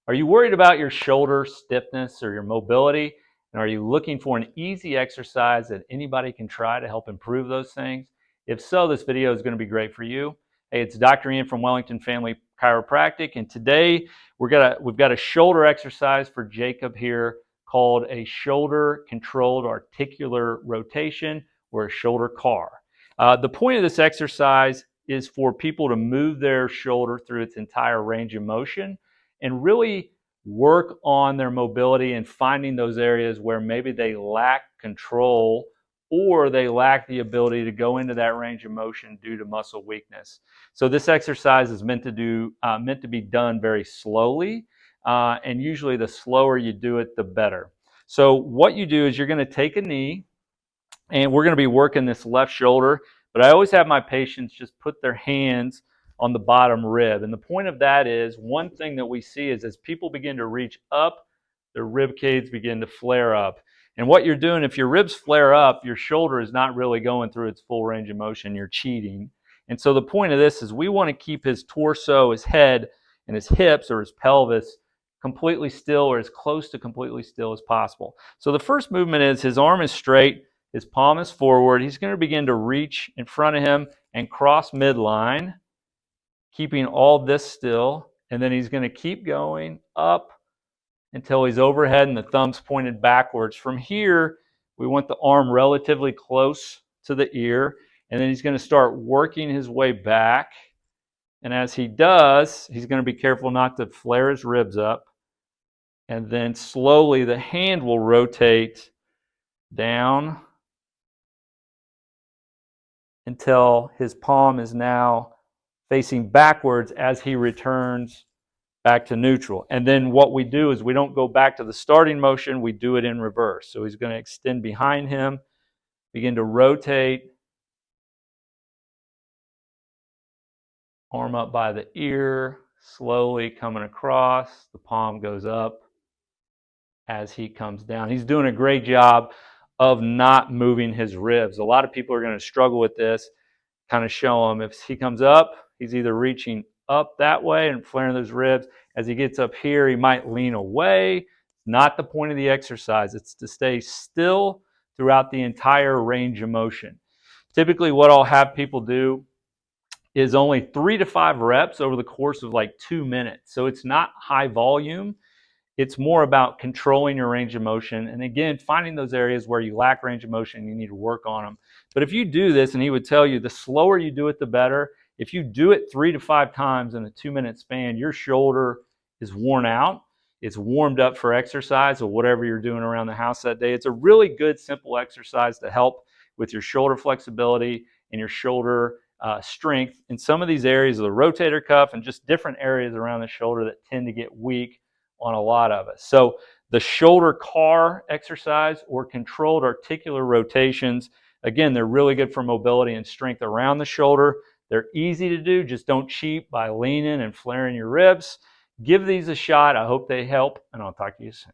Are you worried about your shoulder stiffness or your mobility? And are you looking for an easy exercise that anybody can try to help improve those things? If so, this video is going to be great for you. Hey, it's Dr. Ian from Wellington Family Chiropractic, and today we've got a shoulder exercise for Jacob here called a shoulder controlled articular rotation, or a shoulder CAR. The point of this exercise is for people to move their shoulder through its entire range of motion and really work on their mobility and finding those areas where maybe they lack control or they lack the ability to go into that range of motion due to muscle weakness. So this exercise is meant to be done very slowly, and usually the slower you do it, the better. So what you do is you're going to take a knee, and we're going to be working this left shoulder, but I always have my patients just put their hands on the bottom rib. And the point of that is, one thing that we see is as people begin to reach up, their rib cage begin to flare up. And what you're doing, if your ribs flare up, your shoulder is not really going through its full range of motion. You're cheating. And so the point of this is we want to keep his torso, his head, and his hips or his pelvis completely still, or as close to completely still as possible. So the first movement is his arm is straight, his palm is forward. He's going to begin to reach in front of him and cross midline, keeping all this still, and then he's going to keep going up until he's overhead and the thumb's pointed backwards. From here, we want the arm relatively close to the ear, and then he's going to start working his way back. And as he does, he's going to be careful not to flare his ribs up. And then slowly the hand will rotate down until his palm is now facing backwards as he returns back to neutral. And then what we do is we don't go back to the starting motion, we do it in reverse. So he's going to extend behind him, begin to rotate, arm up by the ear, slowly coming across, the palm goes up as he comes down. He's doing a great job of not moving his ribs. A lot of people are going to struggle with this. Kind of show him, if he comes up, he's either reaching up that way and flaring those ribs. As he gets up here, he might lean away. Not the point of the exercise. It's to stay still throughout the entire range of motion. Typically what I'll have people do is only 3 to 5 reps over the course of like 2 minutes. So it's not high volume. It's more about controlling your range of motion. And again, finding those areas where you lack range of motion, you need to work on them. But if you do this, and he would tell you, the slower you do it, the better. If you do it 3 to 5 times in a 2-minute span, your shoulder is worn out. It's warmed up for exercise or whatever you're doing around the house that day. It's a really good, simple exercise to help with your shoulder flexibility and your shoulder strength in some of these areas of the rotator cuff and just different areas around the shoulder that tend to get weak on a lot of us. So the shoulder CAR exercise, or controlled articular rotations, again, they're really good for mobility and strength around the shoulder. They're easy to do. Just don't cheat by leaning and flaring your ribs. Give these a shot. I hope they help, and I'll talk to you soon.